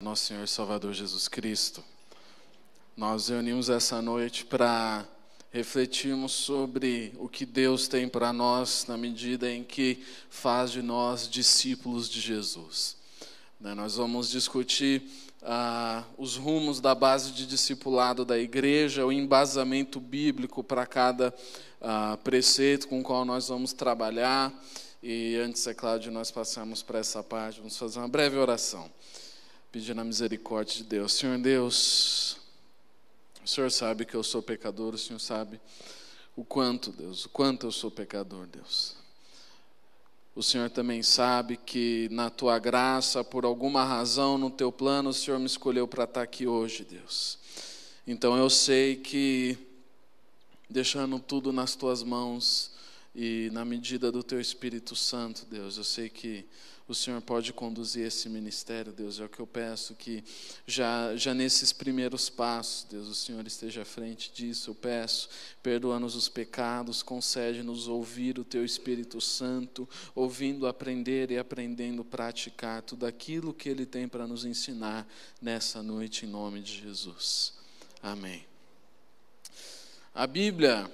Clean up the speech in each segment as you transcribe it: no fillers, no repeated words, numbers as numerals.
Nosso Senhor e Salvador Jesus Cristo, nós reunimos essa noite para refletirmos sobre o que Deus tem para nós na medida em que faz de nós discípulos de Jesus. Nós vamos discutir os rumos da base de discipulado da igreja, o embasamento bíblico para cada preceito com o qual nós vamos trabalhar. E antes, é claro, de nós passarmos para essa parte, vamos fazer uma breve oração, pedindo a misericórdia de Deus. Senhor Deus, o Senhor sabe que eu sou pecador, o Senhor sabe o quanto, Deus, o quanto eu sou pecador, Deus. O Senhor também sabe que na Tua graça, por alguma razão, no Teu plano, o Senhor me escolheu para estar aqui hoje, Deus. Então eu sei que, deixando tudo nas Tuas mãos e na medida do Teu Espírito Santo, Deus, eu sei que o Senhor pode conduzir esse ministério, Deus. É o que eu peço, que já nesses primeiros passos, Deus, o Senhor esteja à frente disso. Eu peço, perdoa-nos os pecados, concede-nos ouvir o Teu Espírito Santo, ouvindo, aprender e aprendendo praticar tudo aquilo que Ele tem para nos ensinar nessa noite, em nome de Jesus. Amém. A Bíblia,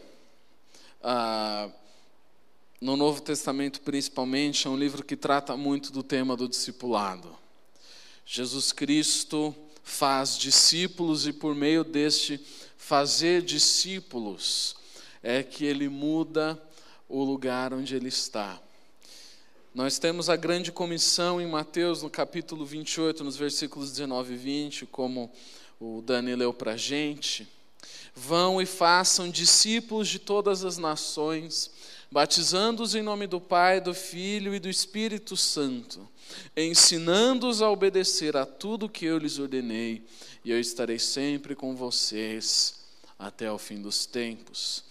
no Novo Testamento principalmente, é um livro que trata muito do tema do discipulado. Jesus Cristo faz discípulos e por meio deste fazer discípulos é que Ele muda o lugar onde Ele está. Nós temos a grande comissão em Mateus, no capítulo 28, nos versículos 19 e 20, como o Dani leu para a gente. Vão e façam discípulos de todas as nações, batizando-os em nome do Pai, do Filho e do Espírito Santo, ensinando-os a obedecer a tudo que eu lhes ordenei, e eu estarei sempre com vocês até o fim dos tempos.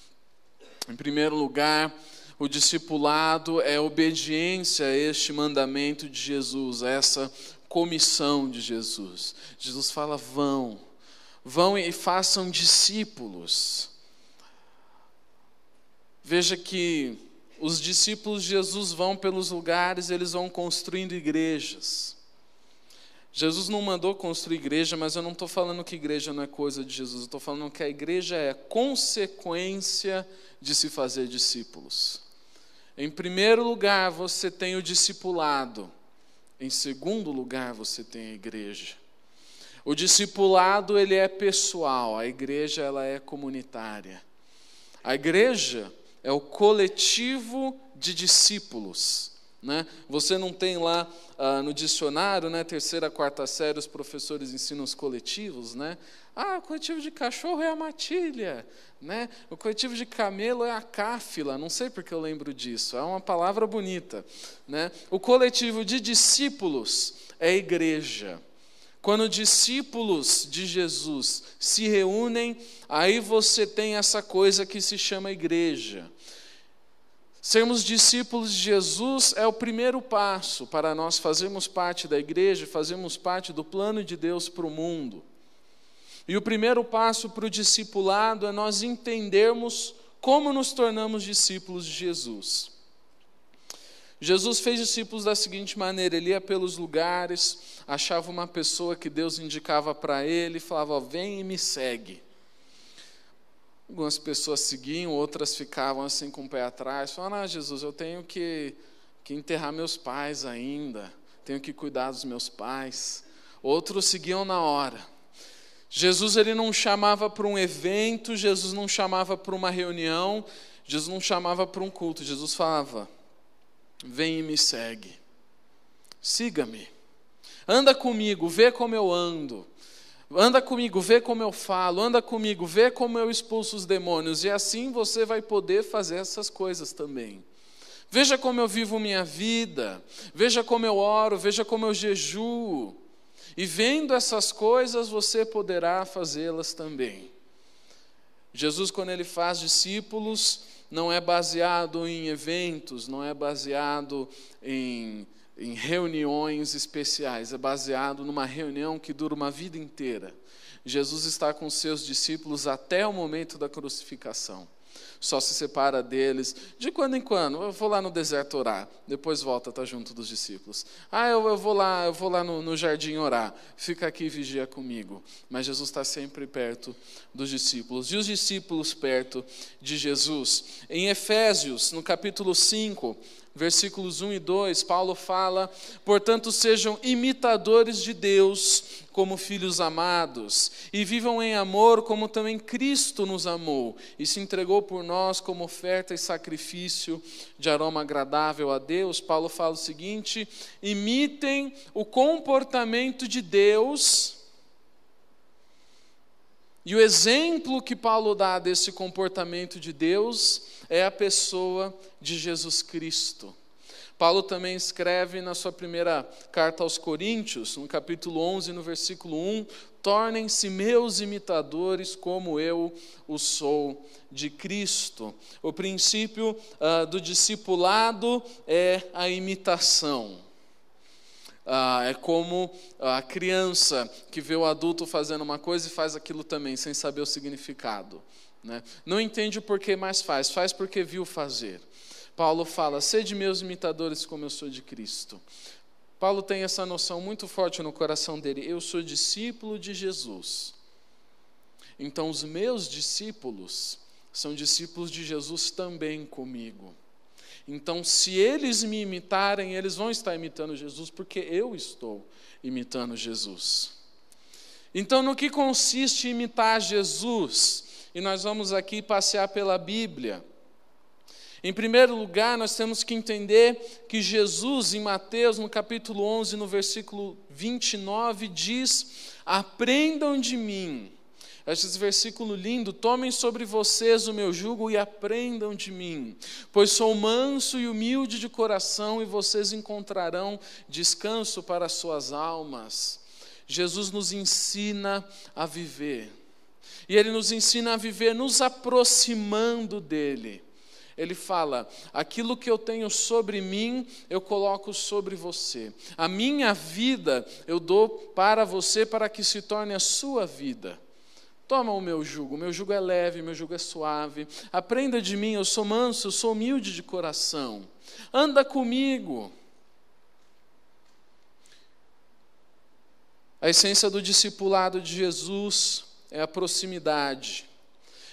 Em primeiro lugar, o discipulado é obediência a este mandamento de Jesus, a essa comissão de Jesus. Jesus fala: vão e façam discípulos. Veja que os discípulos de Jesus vão pelos lugares, eles vão construindo igrejas. Jesus não mandou construir igreja, mas eu não estou falando que igreja não é coisa de Jesus, eu estou falando que a igreja é consequência de se fazer discípulos. Em primeiro lugar, você tem o discipulado. Em segundo lugar, você tem a igreja. O discipulado, ele é pessoal, a igreja, ela é comunitária. A igreja é o coletivo de discípulos, né? Você não tem lá no dicionário, né, terceira, quarta série, os professores ensinam os coletivos, né? O coletivo de cachorro é a matilha, né? O coletivo de camelo é a cáfila, não sei porque eu lembro disso, é uma palavra bonita, né? O coletivo de discípulos é a igreja. Quando discípulos de Jesus se reúnem, aí você tem essa coisa que se chama igreja. Sermos discípulos de Jesus é o primeiro passo para nós fazermos parte da igreja, fazermos parte do plano de Deus para o mundo. E o primeiro passo para o discipulado é nós entendermos como nos tornamos discípulos de Jesus. Jesus fez discípulos da seguinte maneira: ele ia pelos lugares, achava uma pessoa que Deus indicava para ele e falava: vem e me segue. Algumas pessoas seguiam, outras ficavam assim com o pé atrás, falavam: Jesus, eu tenho que enterrar meus pais ainda, tenho que cuidar dos meus pais. Outros seguiam na hora. Jesus, ele não chamava para um evento, Jesus não chamava para uma reunião, Jesus não chamava para um culto, Jesus falava: vem e me segue, siga-me, anda comigo, vê como eu ando, anda comigo, vê como eu falo, anda comigo, vê como eu expulso os demônios, e assim você vai poder fazer essas coisas também. Veja como eu vivo minha vida, veja como eu oro, veja como eu jejuo, e vendo essas coisas você poderá fazê-las também. Jesus, quando ele faz discípulos, não é baseado em eventos, não é baseado em reuniões especiais, é baseado numa reunião que dura uma vida inteira. Jesus está com seus discípulos até o momento da crucificação. só se separa deles. De quando em quando, eu vou lá no deserto orar, depois volta a estar junto dos discípulos. Eu vou lá no jardim orar, fica aqui e vigia comigo. Mas Jesus está sempre perto dos discípulos. E os discípulos perto de Jesus. Em Efésios, no capítulo 5, versículos 1 e 2, Paulo fala: portanto, sejam imitadores de Deus como filhos amados, e vivam em amor como também Cristo nos amou, e se entregou por nós como oferta e sacrifício de aroma agradável a Deus. Paulo fala o seguinte: imitem o comportamento de Deus. E o exemplo que Paulo dá desse comportamento de Deus é a pessoa de Jesus Cristo. Paulo também escreve na sua primeira carta aos Coríntios, no capítulo 11, no versículo 1, tornem-se meus imitadores como eu o sou de Cristo. O princípio do discipulado é a imitação. É como a criança que vê o adulto fazendo uma coisa e faz aquilo também, sem saber o significado, né? Não entende o porquê, mas faz porque viu fazer. Paulo fala: sede meus imitadores como eu sou de Cristo. Paulo tem essa noção muito forte no coração dele: eu sou discípulo de Jesus. Então os meus discípulos são discípulos de Jesus também comigo. Então, se eles me imitarem, eles vão estar imitando Jesus, porque eu estou imitando Jesus. Então, no que consiste imitar Jesus? E nós vamos aqui passear pela Bíblia. Em primeiro lugar, nós temos que entender que Jesus, em Mateus, no capítulo 11, no versículo 29, diz: aprendam de mim. Esse versículo lindo: tomem sobre vocês o meu jugo e aprendam de mim, pois sou manso e humilde de coração, e vocês encontrarão descanso para as suas almas. Jesus nos ensina a viver, e Ele nos ensina a viver nos aproximando dEle. Ele fala: aquilo que eu tenho sobre mim, eu coloco sobre você. A minha vida eu dou para você, para que se torne a sua vida. Toma o meu jugo é leve, meu jugo é suave. Aprenda de mim, eu sou manso, eu sou humilde de coração. Anda comigo. A essência do discipulado de Jesus é a proximidade.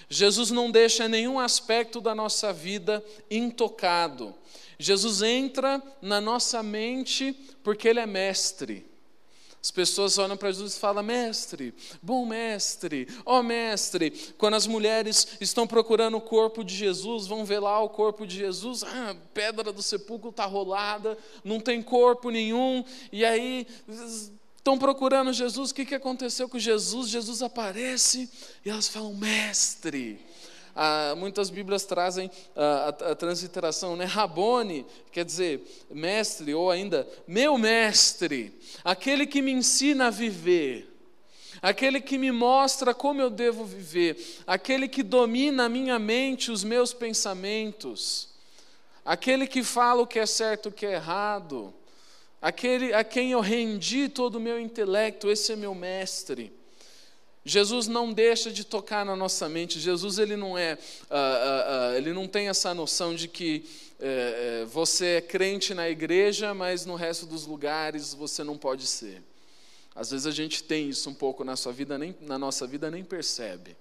Jesus não deixa nenhum aspecto da nossa vida intocado. Jesus entra na nossa mente porque Ele é mestre. As pessoas olham para Jesus e falam: mestre, bom mestre, ó mestre. Quando as mulheres estão procurando o corpo de Jesus, vão ver lá o corpo de Jesus, a pedra do sepulcro está rolada, não tem corpo nenhum, e aí estão procurando Jesus. O que aconteceu com Jesus? Jesus aparece e elas falam: mestre. Muitas Bíblias trazem a transliteração, né? Rabone, quer dizer mestre, ou ainda meu mestre, aquele que me ensina a viver, aquele que me mostra como eu devo viver, aquele que domina a minha mente, os meus pensamentos, aquele que fala o que é certo e o que é errado, aquele a quem eu rendi todo o meu intelecto. Esse é meu mestre. Jesus não deixa de tocar na nossa mente. Jesus ele não tem essa noção de que você é crente na igreja, mas no resto dos lugares você não pode ser. Às vezes a gente tem isso um pouco na nossa vida, nem percebe.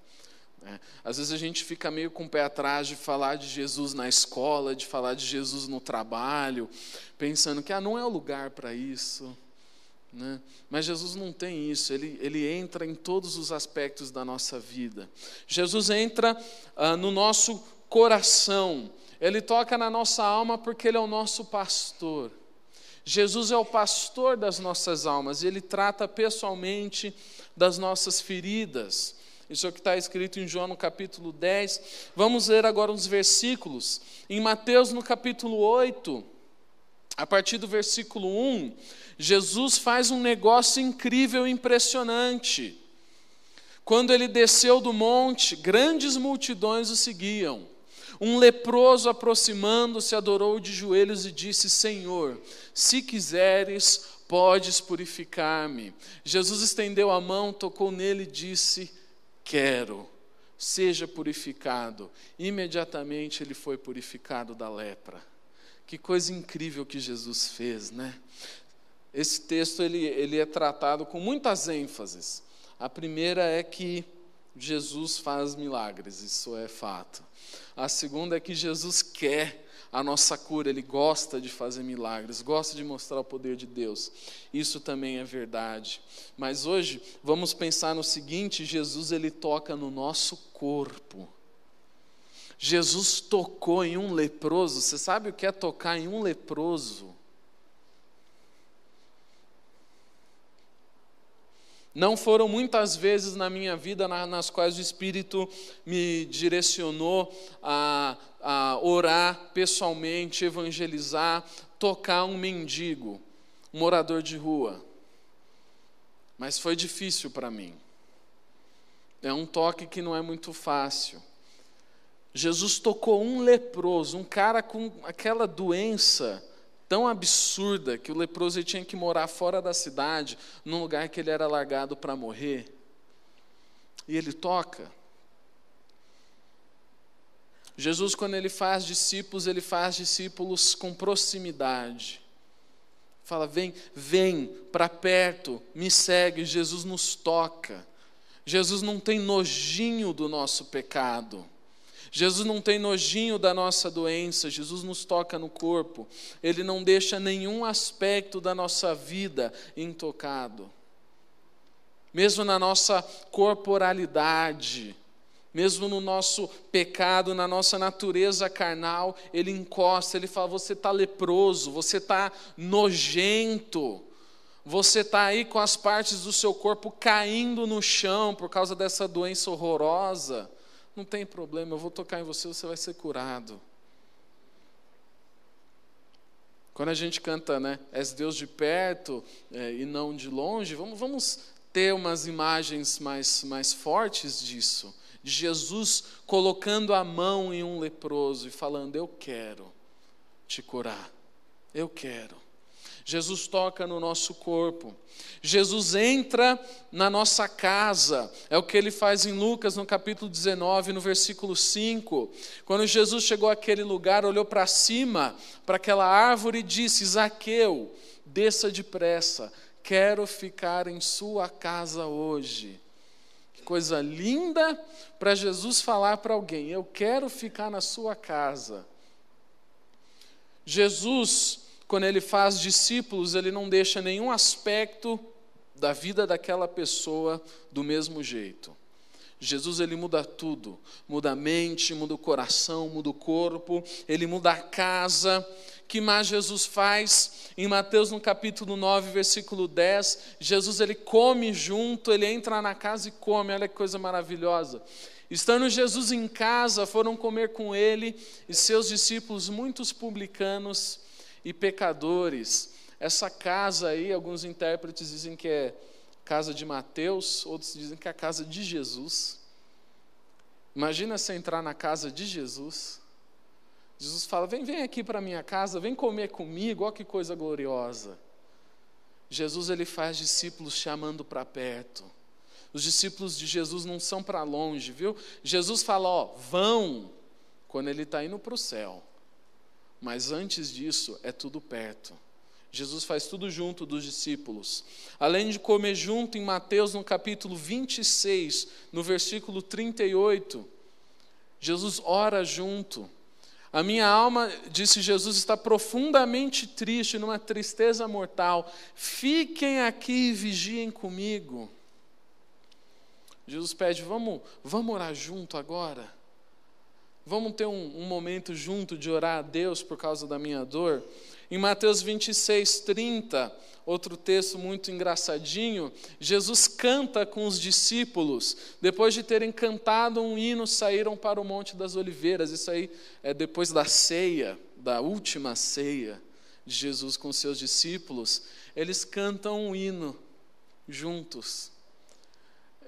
Às vezes a gente fica meio com o pé atrás de falar de Jesus na escola, de falar de Jesus no trabalho, pensando que não é o lugar para isso. Né? Mas Jesus não tem isso. Ele entra em todos os aspectos da nossa vida. Jesus entra no nosso coração, Ele toca na nossa alma porque Ele é o nosso pastor. Jesus é o pastor das nossas almas, Ele trata pessoalmente das nossas feridas. Isso é o que está escrito em João no capítulo 10. Vamos ler agora uns versículos. Em Mateus no capítulo 8, a partir do versículo 1, Jesus faz um negócio incrível e impressionante. Quando Ele desceu do monte, grandes multidões o seguiam. Um leproso, aproximando-se, adorou de joelhos e disse: Senhor, se quiseres, podes purificar-me. Jesus estendeu a mão, tocou nele e disse: quero, seja purificado. Imediatamente ele foi purificado da lepra. Que coisa incrível que Jesus fez, né? Esse texto ele é tratado com muitas ênfases. A primeira é que Jesus faz milagres, isso é fato. A segunda é que Jesus quer a nossa cura, Ele gosta de fazer milagres, gosta de mostrar o poder de Deus. Isso também é verdade. Mas hoje, vamos pensar no seguinte: Jesus, Ele toca no nosso corpo. Jesus tocou em um leproso. Você sabe o que é tocar em um leproso? Não foram muitas vezes na minha vida nas quais o Espírito me direcionou a orar pessoalmente, evangelizar, tocar um mendigo, um morador de rua. Mas foi difícil para mim. É um toque que não é muito fácil. Jesus tocou um leproso, um cara com aquela doença tão absurda que o leproso ele tinha que morar fora da cidade, num lugar que ele era largado para morrer. E ele toca. Jesus, quando ele faz discípulos com proximidade. Fala, vem para perto, me segue. Jesus nos toca. Jesus não tem nojinho do nosso pecado. Jesus não tem nojinho da nossa doença, Jesus nos toca no corpo. Ele não deixa nenhum aspecto da nossa vida intocado. Mesmo na nossa corporalidade, mesmo no nosso pecado, na nossa natureza carnal, Ele encosta, Ele fala, você está leproso, você está nojento, você está aí com as partes do seu corpo caindo no chão por causa dessa doença horrorosa. Não tem problema, eu vou tocar em você, você vai ser curado. Quando a gente canta, né, és Deus de perto e não de longe, vamos ter umas imagens mais fortes disso. De Jesus colocando a mão em um leproso e falando, eu quero te curar, eu quero. Jesus toca no nosso corpo. Jesus entra na nossa casa. É o que ele faz em Lucas, no capítulo 19, no versículo 5. Quando Jesus chegou àquele lugar, olhou para cima, para aquela árvore e disse, Zaqueu, desça depressa, quero ficar em sua casa hoje. Que coisa linda para Jesus falar para alguém, eu quero ficar na sua casa. Jesus, quando ele faz discípulos, ele não deixa nenhum aspecto da vida daquela pessoa do mesmo jeito. Jesus, ele muda tudo. Muda a mente, muda o coração, muda o corpo, ele muda a casa. Que mais Jesus faz? Em Mateus, no capítulo 9, versículo 10, Jesus, ele come junto, ele entra na casa e come. Olha que coisa maravilhosa. Estando Jesus em casa, foram comer com ele e seus discípulos, muitos publicanos e pecadores. Essa casa aí, alguns intérpretes dizem que é casa de Mateus, outros dizem que é a casa de Jesus. Imagina você entrar na casa de Jesus. Jesus fala, vem aqui para a minha casa, vem comer comigo, olha que coisa gloriosa. Jesus, ele faz discípulos chamando para perto. Os discípulos de Jesus não são para longe, viu? Jesus fala, vão, quando ele está indo para o céu. Mas antes disso, é tudo perto. Jesus faz tudo junto dos discípulos. Além de comer junto, em Mateus, no capítulo 26, no versículo 38, Jesus ora junto. A minha alma, disse Jesus, está profundamente triste, numa tristeza mortal. Fiquem aqui e vigiem comigo. Jesus pede, vamos orar junto agora? Vamos ter um momento junto de orar a Deus por causa da minha dor? Em Mateus 26, 30, outro texto muito engraçadinho, Jesus canta com os discípulos. Depois de terem cantado um hino, saíram para o Monte das Oliveiras. Isso aí é depois da ceia, da última ceia de Jesus com seus discípulos. Eles cantam um hino juntos.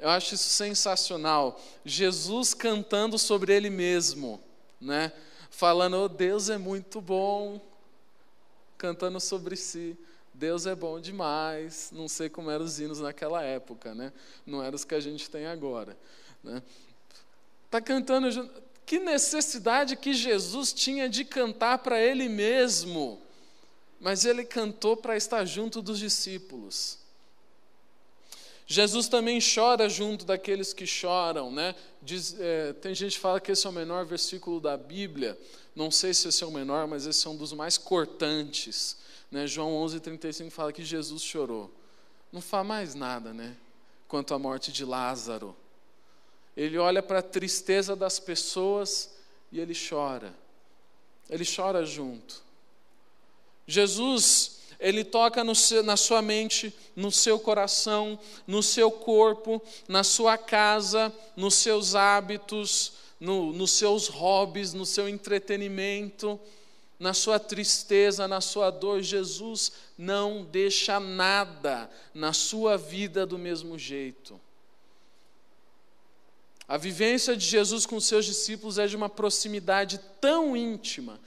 Eu acho isso sensacional. Jesus cantando sobre Ele mesmo, né? Falando, oh, Deus é muito bom. Cantando sobre si. Deus é bom demais. Não sei como eram os hinos naquela época, né? Não eram os que a gente tem agora, né? Está cantando junto. Que necessidade que Jesus tinha de cantar para ele mesmo. Mas ele cantou para estar junto dos discípulos. Jesus também chora junto daqueles que choram, né? Tem gente que fala que esse é o menor versículo da Bíblia. Não sei se esse é o menor, mas esse é um dos mais cortantes, né? João 11:35 fala que Jesus chorou. Não fala mais nada, né? Quanto à morte de Lázaro. Ele olha para a tristeza das pessoas e ele chora. Ele chora junto. Jesus, ele toca na sua mente, no seu coração, no seu corpo, na sua casa, nos seus hábitos, nos seus hobbies, no seu entretenimento, na sua tristeza, na sua dor. Jesus não deixa nada na sua vida do mesmo jeito. A vivência de Jesus com seus discípulos é de uma proximidade tão íntima,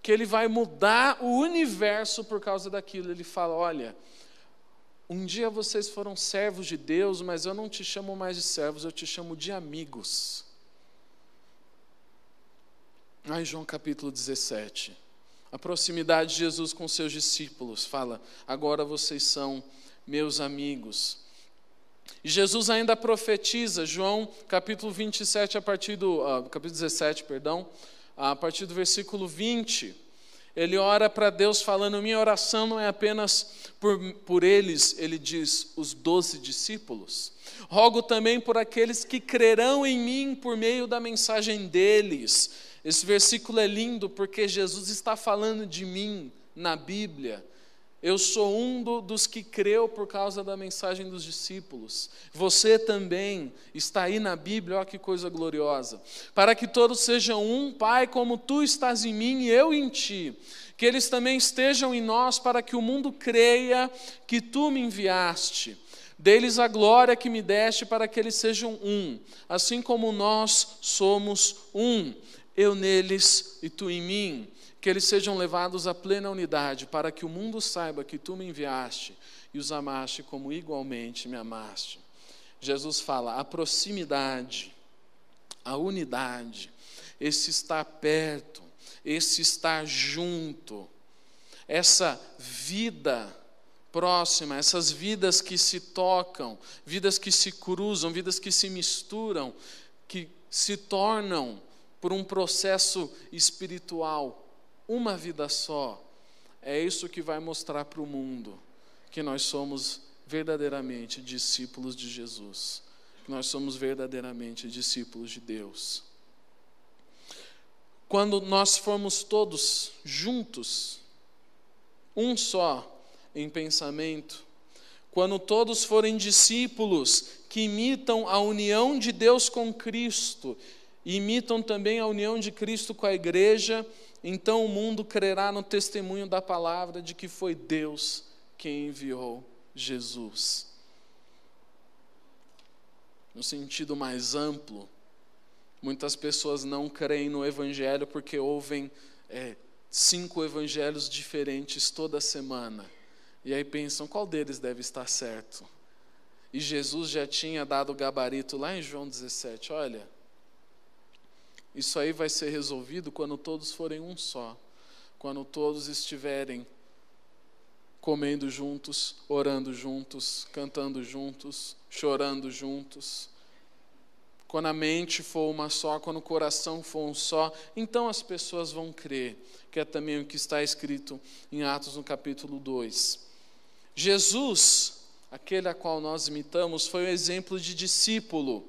que ele vai mudar o universo por causa daquilo. Ele fala, olha, um dia vocês foram servos de Deus, mas eu não te chamo mais de servos, eu te chamo de amigos. Aí João capítulo 17, a proximidade de Jesus com seus discípulos, fala, agora vocês são meus amigos. E Jesus ainda profetiza, João capítulo 27, capítulo 17, perdão, a partir do versículo 20, ele ora para Deus falando, minha oração não é apenas por eles, ele diz, os 12 discípulos. Rogo também por aqueles que crerão em mim por meio da mensagem deles. Esse versículo é lindo porque Jesus está falando de mim na Bíblia. Eu sou um dos que creu por causa da mensagem dos discípulos. Você também está aí na Bíblia, olha que coisa gloriosa. Para que todos sejam um, Pai, como tu estás em mim e eu em ti. Que eles também estejam em nós, para que o mundo creia que tu me enviaste. Dê-lhes a glória que me deste, para que eles sejam um, assim como nós somos um. Eu neles e tu em mim. Que eles sejam levados à plena unidade, para que o mundo saiba que tu me enviaste e os amaste como igualmente me amaste. Jesus fala, a proximidade, a unidade, esse estar perto, esse estar junto, essa vida próxima, essas vidas que se tocam, vidas que se cruzam, vidas que se misturam, que se tornam, por um processo espiritual, uma vida só, é isso que vai mostrar para o mundo que nós somos verdadeiramente discípulos de Jesus, que nós somos verdadeiramente discípulos de Deus. Quando nós formos todos juntos, um só em pensamento, quando todos forem discípulos que imitam a união de Deus com Cristo, e imitam também a união de Cristo com a igreja, então o mundo crerá no testemunho da palavra de que foi Deus quem enviou Jesus. No sentido mais amplo, muitas pessoas não creem no Evangelho porque ouvem 5 evangelhos diferentes toda semana. E aí pensam, qual deles deve estar certo? E Jesus já tinha dado o gabarito lá em João 17, olha, isso aí vai ser resolvido quando todos forem um só, quando todos estiverem comendo juntos, orando juntos, cantando juntos, chorando juntos. Quando a mente for uma só, quando o coração for um só, então as pessoas vão crer, que é também o que está escrito em Atos no capítulo 2. Jesus, aquele a qual nós imitamos, foi um exemplo de discípulo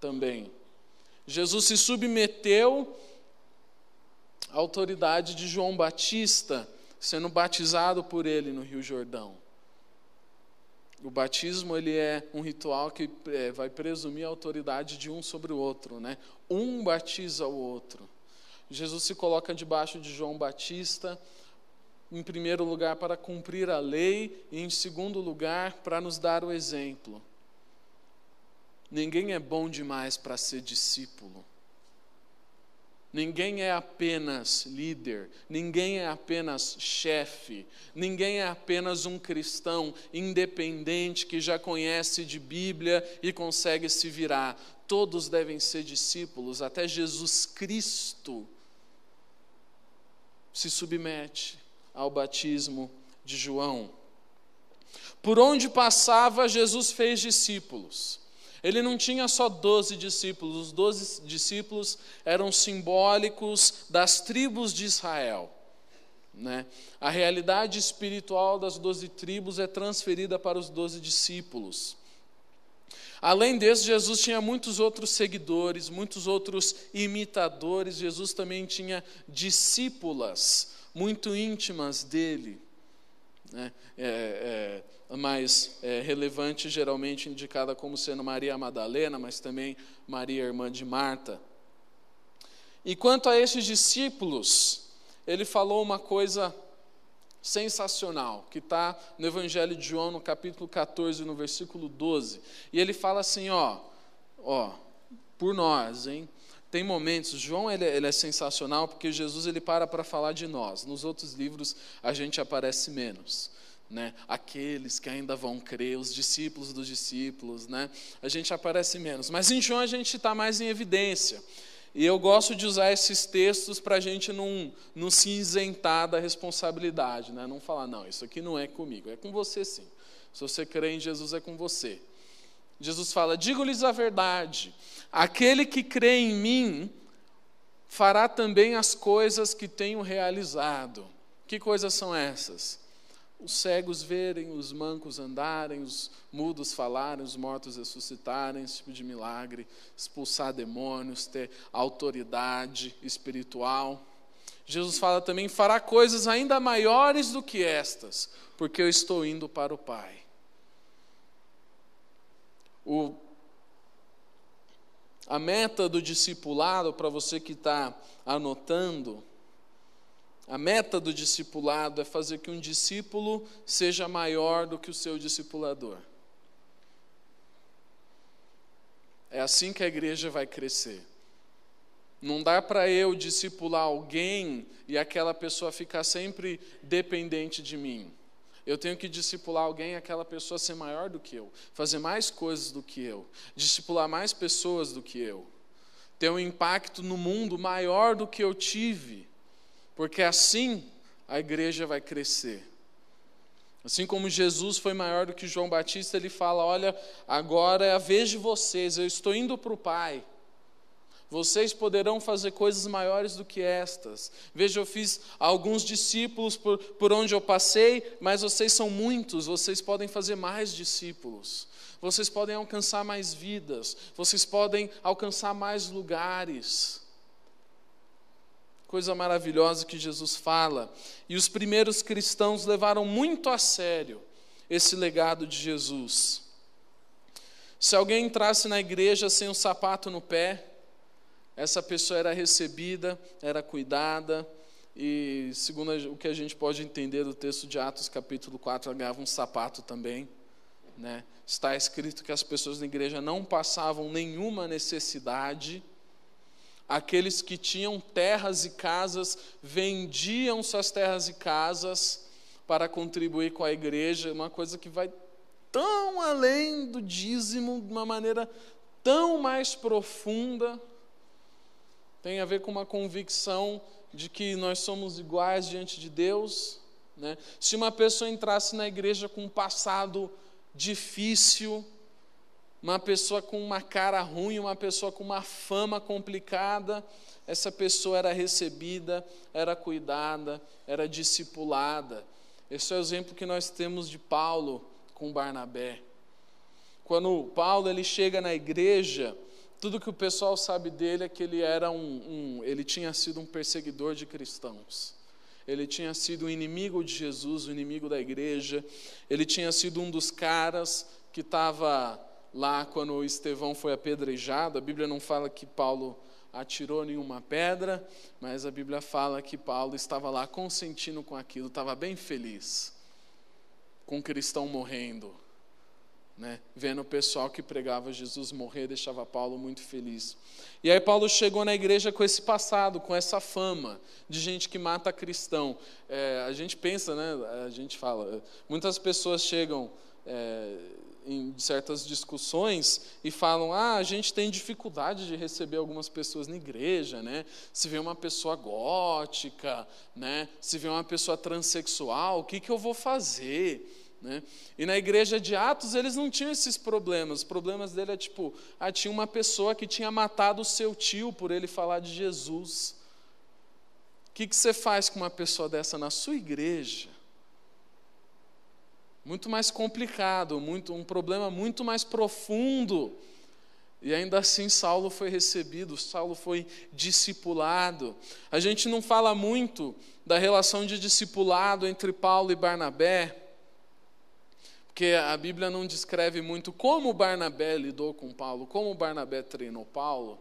também. Jesus se submeteu à autoridade de João Batista, sendo batizado por ele no Rio Jordão. O batismo ele é um ritual que vai presumir a autoridade de um sobre o outro, né? Um batiza o outro. Jesus se coloca debaixo de João Batista, em primeiro lugar para cumprir a lei e em segundo lugar para nos dar o exemplo. Ninguém é bom demais para ser discípulo. Ninguém é apenas líder, ninguém é apenas chefe, ninguém é apenas um cristão independente que já conhece de Bíblia e consegue se virar. Todos devem ser discípulos, até Jesus Cristo se submete ao batismo de João. Por onde passava, Jesus fez discípulos. Ele não tinha só 12 discípulos, os 12 discípulos eram simbólicos das tribos de Israel, né? A realidade espiritual das 12 tribos é transferida para os 12 discípulos. Além desse, Jesus tinha muitos outros seguidores, muitos outros imitadores. Jesus também tinha discípulas muito íntimas dele, né? Mais relevante, geralmente indicada como sendo Maria Madalena, mas também Maria, irmã de Marta. E quanto a esses discípulos, ele falou uma coisa sensacional, que está no Evangelho de João, no capítulo 14, no versículo 12. E ele fala assim, por nós, hein? Tem momentos, João ele é sensacional, porque Jesus ele para falar de nós. Nos outros livros a gente aparece menos, né? Aqueles que ainda vão crer, os discípulos dos discípulos, né? A gente aparece menos. Mas em João a gente está mais em evidência. E eu gosto de usar esses textos para a gente não se isentar da responsabilidade, né? Não falar, não, isso aqui não é comigo, é com você sim. Se você crê em Jesus, é com você. Jesus fala, digo-lhes a verdade, aquele que crê em mim fará também as coisas que tenho realizado. Que coisas são essas? Os cegos verem, os mancos andarem, os mudos falarem, os mortos ressuscitarem, esse tipo de milagre, expulsar demônios, ter autoridade espiritual. Jesus fala também, fará coisas ainda maiores do que estas, porque eu estou indo para o Pai. A meta do discipulado, para você que está anotando, a meta do discipulado é fazer que um discípulo seja maior do que o seu discipulador. É assim que a igreja vai crescer. Não dá para eu discipular alguém e aquela pessoa ficar sempre dependente de mim. Eu tenho que discipular alguém e aquela pessoa ser maior do que eu, fazer mais coisas do que eu, discipular mais pessoas do que eu, ter um impacto no mundo maior do que eu tive. Porque assim a igreja vai crescer. Assim como Jesus foi maior do que João Batista, ele fala, olha, agora é a vez de vocês, eu estou indo para o Pai. Vocês poderão fazer coisas maiores do que estas. Veja, eu fiz alguns discípulos por onde eu passei, mas vocês são muitos, vocês podem fazer mais discípulos. Vocês podem alcançar mais vidas, vocês podem alcançar mais lugares. Coisa maravilhosa que Jesus fala. E os primeiros cristãos levaram muito a sério esse legado de Jesus. Se alguém entrasse na igreja sem um sapato no pé, essa pessoa era recebida, era cuidada, e segundo o que a gente pode entender do texto de Atos capítulo 4, ela ganhava um sapato também, né? Está escrito que as pessoas na igreja não passavam nenhuma necessidade. Aqueles que tinham terras e casas vendiam suas terras e casas para contribuir com a igreja, uma coisa que vai tão além do dízimo, de uma maneira tão mais profunda. Tem a ver com uma convicção de que nós somos iguais diante de Deus, né? Se uma pessoa entrasse na igreja com um passado difícil, uma pessoa com uma cara ruim, uma pessoa com uma fama complicada, essa pessoa era recebida, era cuidada, era discipulada. Esse é o exemplo que nós temos de Paulo com Barnabé. Quando Paulo ele chega na igreja, tudo que o pessoal sabe dele é que ele era ele tinha sido um perseguidor de cristãos. Ele tinha sido um inimigo de Jesus, um inimigo da igreja. Ele tinha sido um dos caras que estava lá quando Estevão foi apedrejado. A Bíblia não fala que Paulo atirou nenhuma pedra, mas a Bíblia fala que Paulo estava lá consentindo com aquilo, estava bem feliz com um cristão morrendo. né? Vendo o pessoal que pregava Jesus morrer, deixava Paulo muito feliz. E aí Paulo chegou na igreja com esse passado, com essa fama de gente que mata cristão. A gente pensa, né? A gente fala, muitas pessoas chegam em certas discussões e falam, a gente tem dificuldade de receber algumas pessoas na igreja, né? Se vê uma pessoa gótica, né? Se vê uma pessoa transexual, o que eu vou fazer? Né? E na igreja de Atos eles não tinham esses problemas. Os problemas dele é tinha uma pessoa que tinha matado o seu tio por ele falar de Jesus. O que você faz com uma pessoa dessa na sua igreja? Muito mais complicado, um problema muito mais profundo. E ainda assim Saulo foi recebido, Saulo foi discipulado. A gente não fala muito da relação de discipulado entre Paulo e Barnabé, porque a Bíblia não descreve muito como Barnabé lidou com Paulo, como Barnabé treinou Paulo.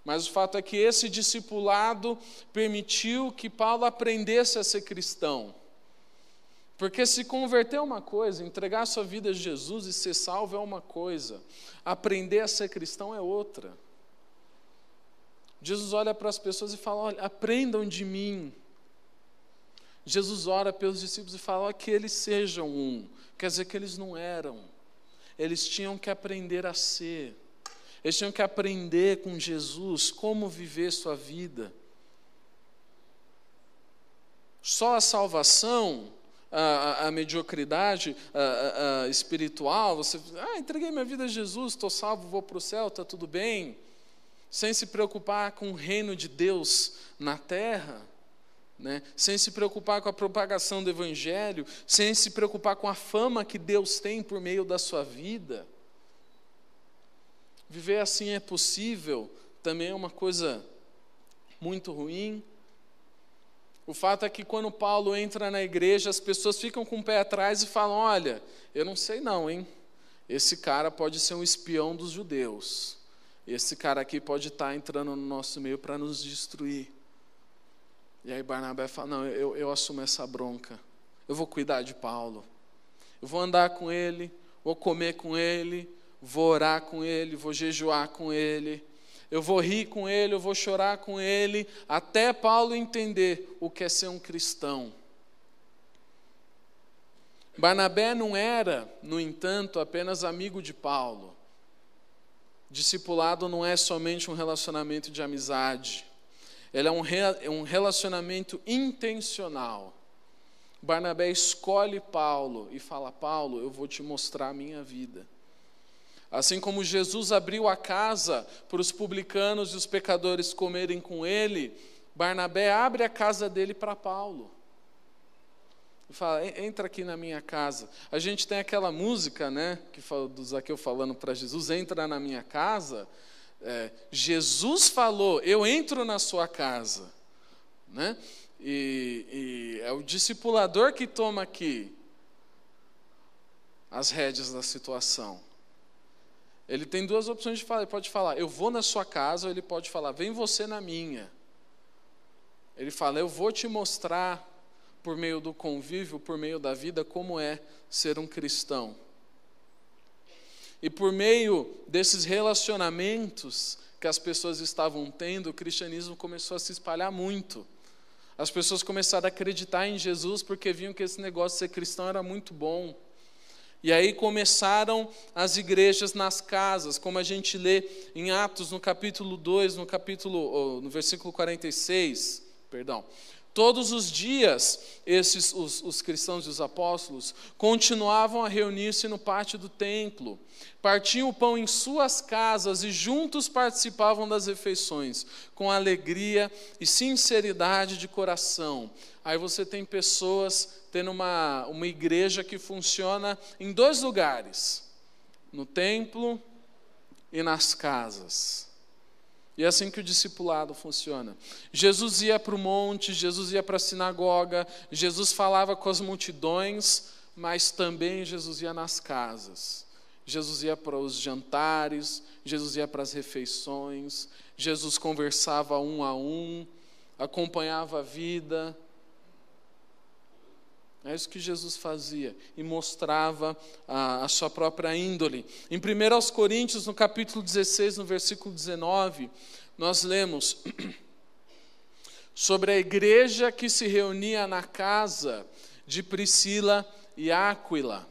Mas o fato é que esse discipulado permitiu que Paulo aprendesse a ser cristão. Porque se converter é uma coisa, entregar a sua vida a Jesus e ser salvo é uma coisa, aprender a ser cristão é outra. Jesus olha para as pessoas e fala, olha, aprendam de mim. Jesus ora pelos discípulos e fala, olha, que eles sejam um. Quer dizer que eles não eram. Eles tinham que aprender a ser. Eles tinham que aprender com Jesus como viver sua vida. Só a salvação, a mediocridade espiritual, você, entreguei minha vida a Jesus, estou salvo, vou para o céu, está tudo bem, sem se preocupar com o reino de Deus na terra, né? Sem se preocupar com a propagação do Evangelho, sem se preocupar com a fama que Deus tem por meio da sua vida. Viver assim é possível, também é uma coisa muito ruim. O fato é que quando Paulo entra na igreja, as pessoas ficam com o pé atrás e falam, olha, eu não sei não, hein? Esse cara pode ser um espião dos judeus. Esse cara aqui pode estar entrando no nosso meio para nos destruir. E aí Barnabé fala, não, eu assumo essa bronca. Eu vou cuidar de Paulo. Eu vou andar com ele, vou comer com ele, vou orar com ele, vou jejuar com ele. Eu vou rir com ele, eu vou chorar com ele, até Paulo entender o que é ser um cristão. Barnabé não era, no entanto, apenas amigo de Paulo. Discipulado não é somente um relacionamento de amizade. Ele é um relacionamento intencional. Barnabé escolhe Paulo e fala, Paulo, eu vou te mostrar a minha vida. Assim como Jesus abriu a casa para os publicanos e os pecadores comerem com ele, Barnabé abre a casa dele para Paulo. E fala, entra aqui na minha casa. A gente tem aquela música, né, que fala do Zaqueu falando para Jesus, entra na minha casa. Jesus falou, eu entro na sua casa, né? E é o discipulador que toma aqui as rédeas da situação. Ele tem duas opções de falar. Ele pode falar, eu vou na sua casa, ou ele pode falar, vem você na minha. Ele fala, eu vou te mostrar, por meio do convívio, por meio da vida, como é ser um cristão. E por meio desses relacionamentos que as pessoas estavam tendo, o cristianismo começou a se espalhar muito. As pessoas começaram a acreditar em Jesus porque viam que esse negócio de ser cristão era muito bom. E aí começaram as igrejas nas casas, como a gente lê em Atos, no capítulo 2, no versículo 46, Todos os dias, os cristãos e os apóstolos continuavam a reunir-se no pátio do templo, partiam o pão em suas casas e juntos participavam das refeições, com alegria e sinceridade de coração. Aí você tem pessoas tendo uma igreja que funciona em dois lugares, no templo e nas casas. E é assim que o discipulado funciona. Jesus ia para o monte, Jesus ia para a sinagoga, Jesus falava com as multidões, mas também Jesus ia nas casas. Jesus ia para os jantares, Jesus ia para as refeições, Jesus conversava um a um, acompanhava a vida. É isso que Jesus fazia e mostrava a sua própria índole. Em 1 Coríntios, no capítulo 16, no versículo 19, nós lemos sobre a igreja que se reunia na casa de Priscila e Áquila.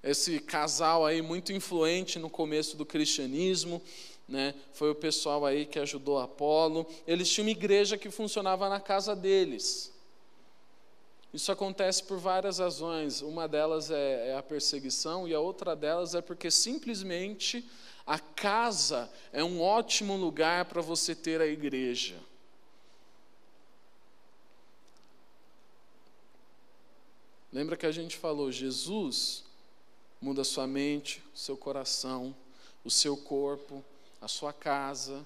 Esse casal aí muito influente no começo do cristianismo, né? Foi o pessoal aí que ajudou Apolo. Eles tinham uma igreja que funcionava na casa deles. Isso acontece por várias razões. Uma delas é a perseguição e a outra delas é porque simplesmente a casa é um ótimo lugar para você ter a igreja. Lembra que a gente falou, Jesus muda sua mente, seu coração, o seu corpo, a sua casa.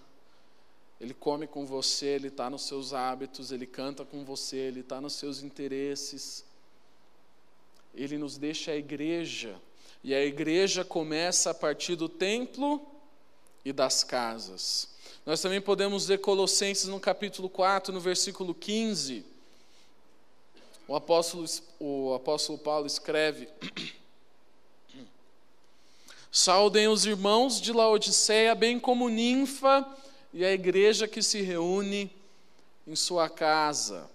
Ele come com você, Ele está nos seus hábitos, Ele canta com você, Ele está nos seus interesses. Ele nos deixa a igreja, e a igreja começa a partir do templo e das casas. Nós também podemos ver Colossenses no capítulo 4, no versículo 15. O apóstolo Paulo escreve: saudem os irmãos de Laodiceia, bem como Ninfa, e a igreja que se reúne em sua casa.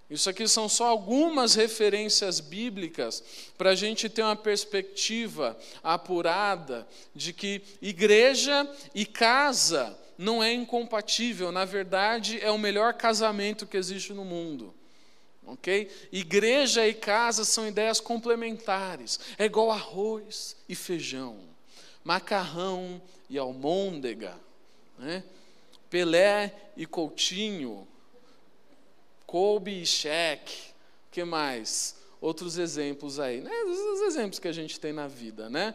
Isso aqui são só algumas referências bíblicas para a gente ter uma perspectiva apurada de que igreja e casa não é incompatível. Na verdade, é o melhor casamento que existe no mundo. Okay? Igreja e casa são ideias complementares. É igual arroz e feijão, macarrão e almôndega, né? Pelé e Coutinho, Kobe e Shaq, o que mais? Outros exemplos aí, né? Os exemplos que a gente tem na vida, né?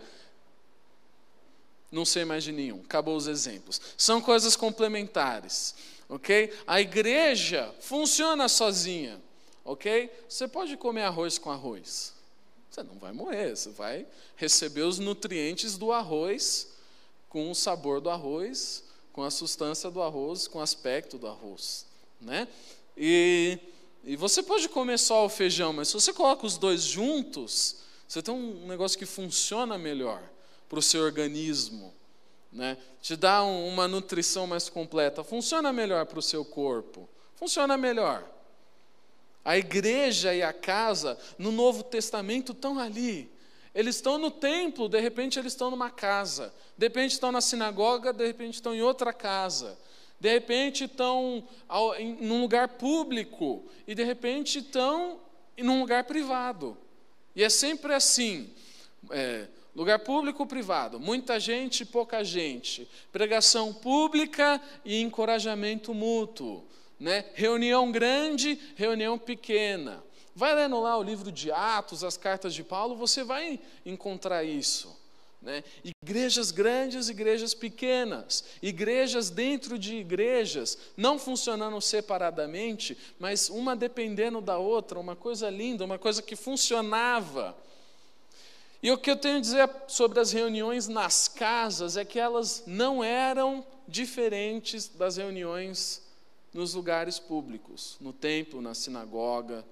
Não sei mais de nenhum, acabou os exemplos. São coisas complementares, ok? A igreja funciona sozinha, ok? Você pode comer arroz com arroz, você não vai morrer, você vai receber os nutrientes do arroz, com o sabor do arroz, com a substância do arroz, com o aspecto do arroz, né? E você pode comer só o feijão, mas se você coloca os dois juntos, você tem um negócio que funciona melhor para o seu organismo, né? Te dá uma nutrição mais completa, funciona melhor para o seu corpo, funciona melhor. A igreja e a casa no Novo Testamento estão ali. Eles estão no templo, de repente eles estão numa casa. De repente estão na sinagoga, de repente estão em outra casa. De repente estão num lugar público e de repente estão num lugar privado. E é sempre assim, lugar público, privado, muita gente, pouca gente. Pregação pública e encorajamento mútuo, né? Reunião grande, reunião pequena. Vai lendo lá o livro de Atos, as cartas de Paulo, você vai encontrar isso, né? Igrejas grandes, igrejas pequenas, igrejas dentro de igrejas, não funcionando separadamente, mas uma dependendo da outra, uma coisa linda, uma coisa que funcionava. E o que eu tenho a dizer sobre as reuniões nas casas é que elas não eram diferentes das reuniões nos lugares públicos, no templo, na sinagoga,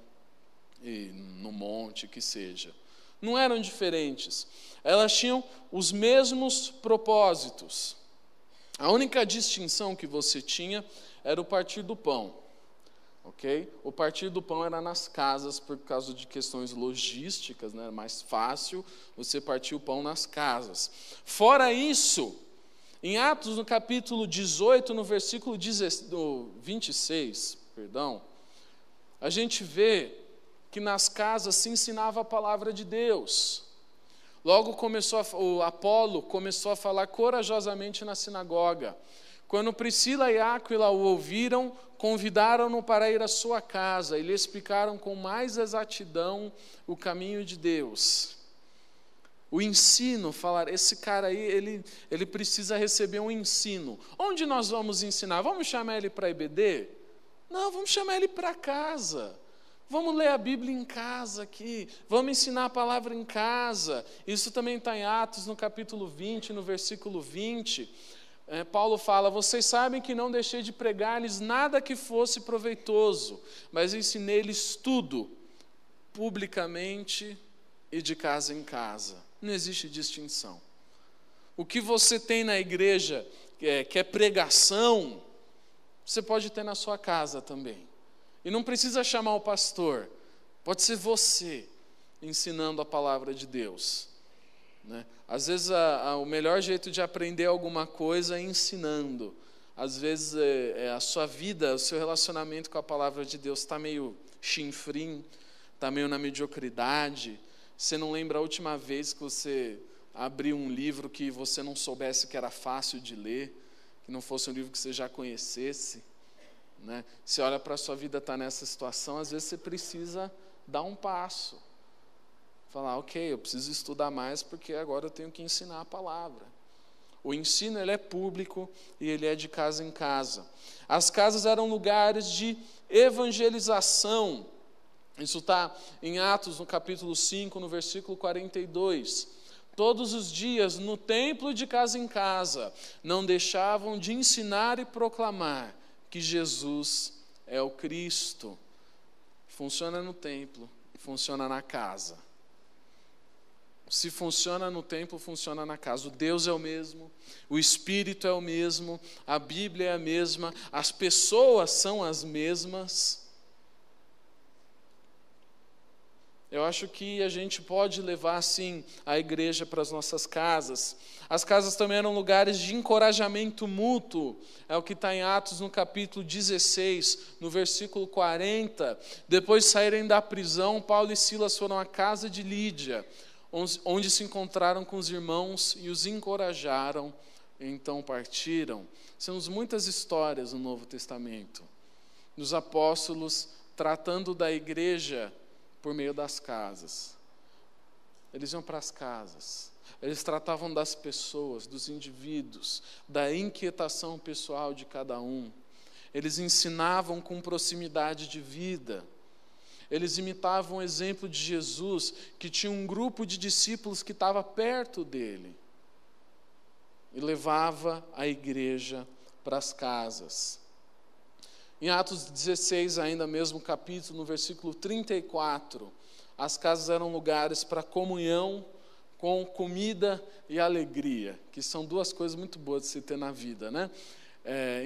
e no monte, que seja. Não eram diferentes. Elas tinham os mesmos propósitos. A única distinção que você tinha era o partir do pão. Ok? O partir do pão era nas casas, por causa de questões logísticas, né? Era mais fácil você partir o pão nas casas. Fora isso, em Atos, no capítulo 18, no versículo 26, a gente vê que nas casas se ensinava a palavra de Deus. Logo o Apolo começou a falar corajosamente na sinagoga. Quando Priscila e Áquila o ouviram, convidaram-no para ir à sua casa e lhe explicaram com mais exatidão o caminho de Deus. O ensino, falar, esse cara aí, ele precisa receber um ensino. Onde nós vamos ensinar? Vamos chamar ele para IBD? Não, vamos chamar ele para casa. Vamos ler a Bíblia em casa aqui, vamos ensinar a palavra em casa. Isso também está em Atos, no capítulo 20, no versículo 20. Paulo fala, vocês sabem que não deixei de pregar-lhes nada que fosse proveitoso, mas ensinei-lhes tudo, publicamente e de casa em casa. Não existe distinção. O que você tem na igreja, que é pregação, você pode ter na sua casa também. E não precisa chamar o pastor, pode ser você ensinando a palavra de Deus, né? Às vezes o melhor jeito de aprender alguma coisa é ensinando. Às vezes a sua vida, o seu relacionamento com a palavra de Deus está meio chinfrim, está meio na mediocridade. Você não lembra a última vez que você abriu um livro que você não soubesse que era fácil de ler, que não fosse um livro que você já conhecesse, né? Você olha para a sua vida, está nessa situação, às vezes você precisa dar um passo. Falar, ok, eu preciso estudar mais porque agora eu tenho que ensinar a palavra. O ensino ele é público e ele é de casa em casa. As casas eram lugares de evangelização. Isso está em Atos, no capítulo 5, no versículo 42. Todos os dias, no templo de casa em casa, não deixavam de ensinar e proclamar que Jesus é o Cristo. Funciona no templo, funciona na casa. Se funciona no templo, funciona na casa. O Deus é o mesmo, o Espírito é o mesmo, a Bíblia é a mesma, as pessoas são as mesmas. Eu acho que a gente pode levar, assim, a igreja para as nossas casas. As casas também eram lugares de encorajamento mútuo. É o que está em Atos, no capítulo 16, no versículo 40. Depois de saírem da prisão, Paulo e Silas foram à casa de Lídia, onde se encontraram com os irmãos e os encorajaram, então partiram. Temos muitas histórias no Novo Testamento, dos apóstolos tratando da igreja por meio das casas. Eles iam para as casas, eles tratavam das pessoas, dos indivíduos, da inquietação pessoal de cada um. Eles ensinavam com proximidade de vida. Eles imitavam o exemplo de Jesus, que tinha um grupo de discípulos que estava perto dele. E levava a igreja para as casas. Em Atos 16, ainda mesmo capítulo, no versículo 34, as casas eram lugares para comunhão com comida e alegria, que são duas coisas muito boas de se ter na vida, né?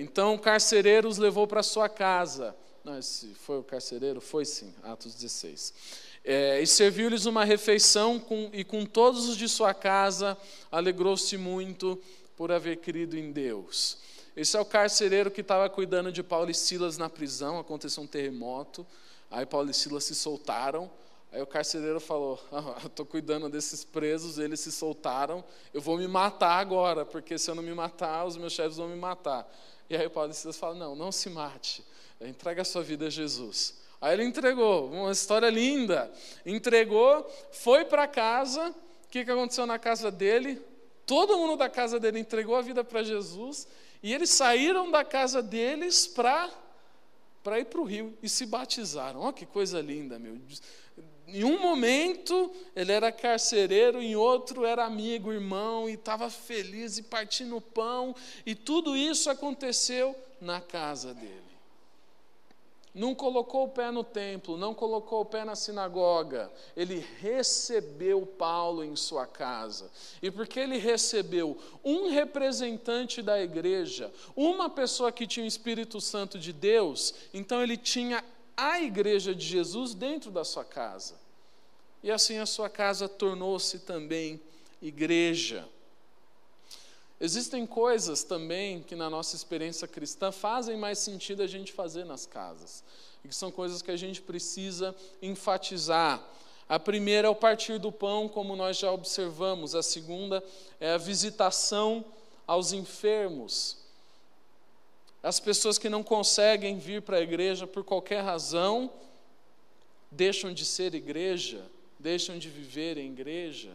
Então, o carcereiro os levou para a sua casa. Não, esse foi o carcereiro? Foi sim, Atos 16. E serviu-lhes uma refeição, e com todos os de sua casa alegrou-se muito por haver crido em Deus. Esse é o carcereiro que estava cuidando de Paulo e Silas na prisão. Aconteceu um terremoto, aí Paulo e Silas se soltaram. Aí o carcereiro falou, eu estou cuidando desses presos, eles se soltaram, eu vou me matar agora, porque se eu não me matar, os meus chefes vão me matar. E aí Paulo e Silas falam, não se mate, entrega a sua vida a Jesus. Aí ele entregou, uma história linda, entregou, foi para casa. O que aconteceu na casa dele? Todo mundo da casa dele entregou a vida para Jesus, e eles saíram da casa deles para ir para o rio e se batizaram. Olha que coisa linda, meu. Em um momento ele era carcereiro, em outro era amigo, irmão, e estava feliz e partindo o pão, e tudo isso aconteceu na casa dele. Não colocou o pé no templo, não colocou o pé na sinagoga, ele recebeu Paulo em sua casa. E porque ele recebeu um representante da igreja, uma pessoa que tinha o Espírito Santo de Deus, então ele tinha a igreja de Jesus dentro da sua casa. E assim a sua casa tornou-se também igreja. Existem coisas também que na nossa experiência cristã fazem mais sentido a gente fazer nas casas. E que são coisas que a gente precisa enfatizar. A primeira é o partir do pão, como nós já observamos. A segunda é a visitação aos enfermos. As pessoas que não conseguem vir para a igreja por qualquer razão, deixam de ser igreja, deixam de viver em igreja.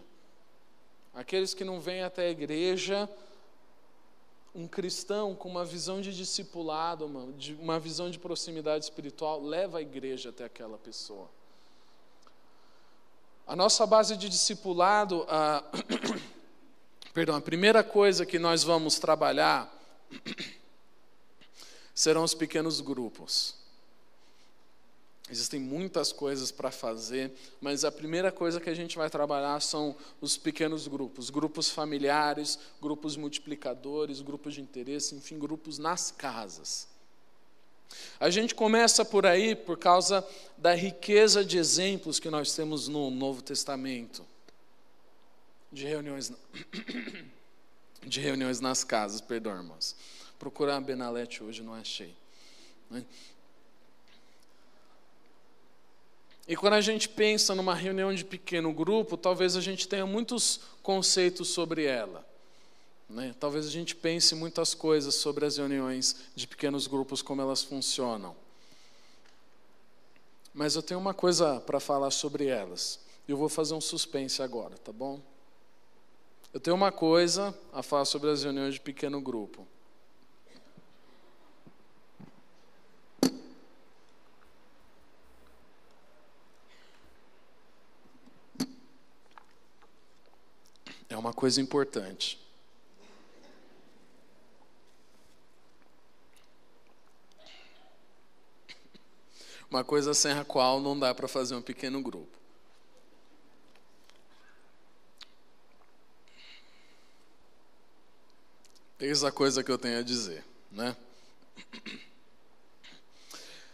Aqueles que não vêm até a igreja, um cristão com uma visão de discipulado, uma visão de proximidade espiritual, leva a igreja até aquela pessoa. A nossa base de discipulado, a primeira coisa que nós vamos trabalhar serão os pequenos grupos. Existem muitas coisas para fazer, mas a primeira coisa que a gente vai trabalhar são os pequenos grupos, grupos familiares, grupos multiplicadores, grupos de interesse, enfim, grupos nas casas. A gente começa por aí por causa da riqueza de exemplos que nós temos no Novo Testamento, de reuniões nas casas, perdão, irmãos. Procurar a Benalete hoje, não achei. E quando a gente pensa numa reunião de pequeno grupo, talvez a gente tenha muitos conceitos sobre ela. Talvez a gente pense muitas coisas sobre as reuniões de pequenos grupos, como elas funcionam. Mas eu tenho uma coisa para falar sobre elas. Eu vou fazer um suspense agora, tá bom? Eu tenho uma coisa a falar sobre as reuniões de pequeno grupo. É uma coisa importante. Uma coisa sem a qual não dá para fazer um pequeno grupo. Eis a coisa que eu tenho a dizer, né?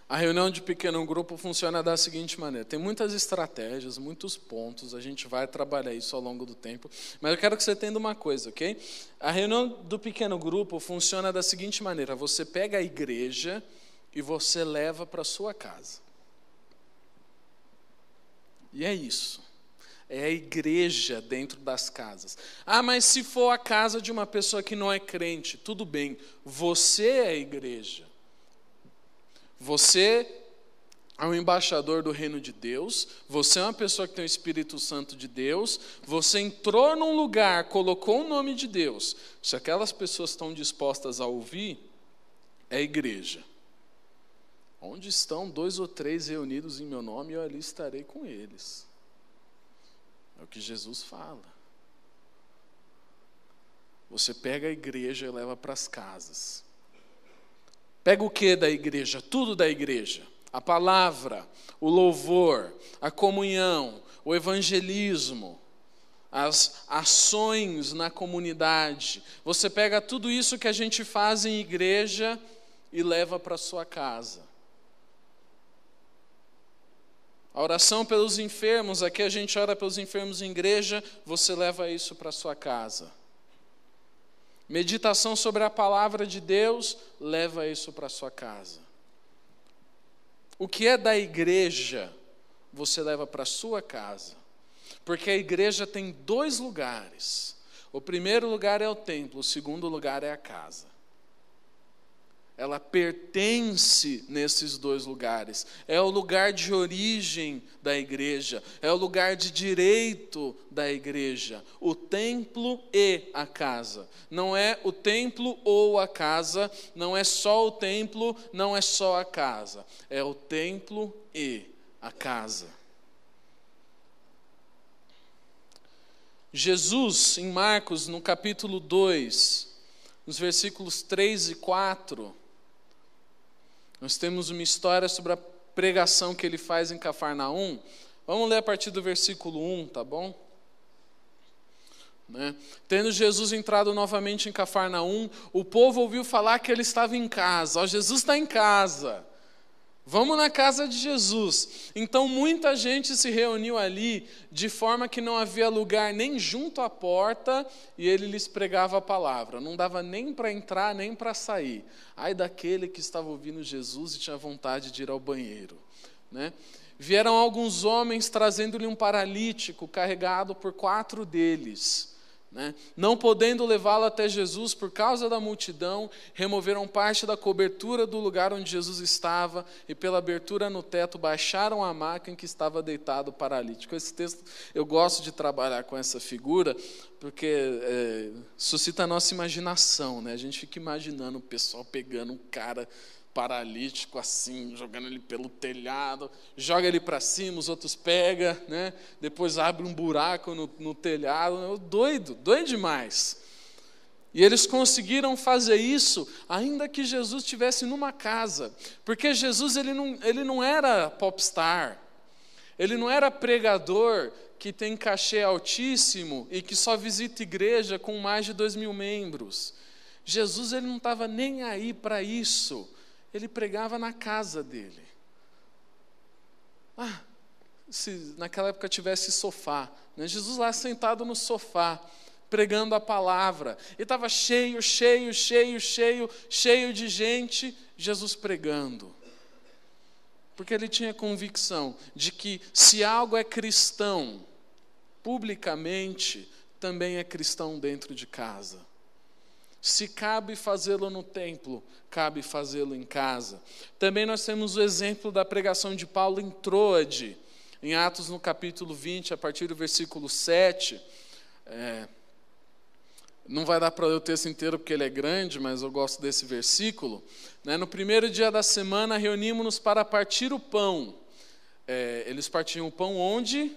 A reunião de pequeno grupo funciona da seguinte maneira. Tem muitas estratégias, muitos pontos, a gente vai trabalhar isso ao longo do tempo. Mas eu quero que você entenda uma coisa, ok? A reunião do pequeno grupo funciona da seguinte maneira. Você pega a igreja e você leva para a sua casa. E é isso. É a igreja dentro das casas. Ah, mas se for a casa de uma pessoa que não é crente, tudo bem. Você é a igreja. Você é um embaixador do reino de Deus, você é uma pessoa que tem o Espírito Santo de Deus, você entrou num lugar, colocou o nome de Deus. Se aquelas pessoas estão dispostas a ouvir, é a igreja. Onde estão 2 ou 3 reunidos em meu nome, eu ali estarei com eles. É o que Jesus fala. Você pega a igreja e leva para as casas. Pega o que da igreja? Tudo da igreja. A palavra, o louvor, a comunhão, o evangelismo, as ações na comunidade. Você pega tudo isso que a gente faz em igreja e leva para a sua casa. A oração pelos enfermos, aqui a gente ora pelos enfermos em igreja, você leva isso para a sua casa. Meditação sobre a palavra de Deus, leva isso para a sua casa. O que é da igreja, você leva para a sua casa. Porque a igreja tem 2 lugares. O primeiro lugar é o templo, o segundo lugar é a casa. Ela pertence nesses 2 lugares. É o lugar de origem da igreja. É o lugar de direito da igreja. O templo e a casa. Não é o templo ou a casa. Não é só o templo, não é só a casa. É o templo e a casa. Jesus, em Marcos, no capítulo 2, nos versículos 3 e 4... nós temos uma história sobre a pregação que ele faz em Cafarnaum. Vamos ler a partir do versículo 1, tá bom? Tendo Jesus entrado novamente em Cafarnaum, o povo ouviu falar que ele estava em casa. Ó, Jesus está em casa. Vamos na casa de Jesus. Então muita gente se reuniu ali, de forma que não havia lugar nem junto à porta, e ele lhes pregava a palavra. Não dava nem para entrar, nem para sair. Ai daquele que estava ouvindo Jesus e tinha vontade de ir ao banheiro. Vieram alguns homens trazendo-lhe um paralítico, carregado por 4 deles. Não podendo levá-lo até Jesus por causa da multidão, removeram parte da cobertura do lugar onde Jesus estava e pela abertura no teto baixaram a maca em que estava deitado o paralítico. Esse texto, eu gosto de trabalhar com essa figura porque suscita a nossa imaginação. A gente fica imaginando o pessoal pegando um cara paralítico assim, jogando ele pelo telhado, joga ele para cima, os outros pegam, depois abre um buraco no telhado. Doido demais. E eles conseguiram fazer isso, ainda que Jesus estivesse numa casa. Porque Jesus ele não era popstar, ele não era pregador que tem cachê altíssimo e que só visita igreja com mais de 2.000 membros. Jesus ele não estava nem aí para isso, ele pregava na casa dele. Se naquela época tivesse sofá, né? Jesus lá sentado no sofá, pregando a palavra, e estava cheio de gente, Jesus pregando. Porque ele tinha convicção de que se algo é cristão publicamente, também é cristão dentro de casa. Se cabe fazê-lo no templo, cabe fazê-lo em casa. Também nós temos o exemplo da pregação de Paulo em Troade, em Atos no capítulo 20, a partir do versículo 7. Não vai dar para ler o texto inteiro porque ele é grande, mas eu gosto desse versículo. No primeiro dia da semana, reunimos-nos para partir o pão. Eles partiam o pão onde?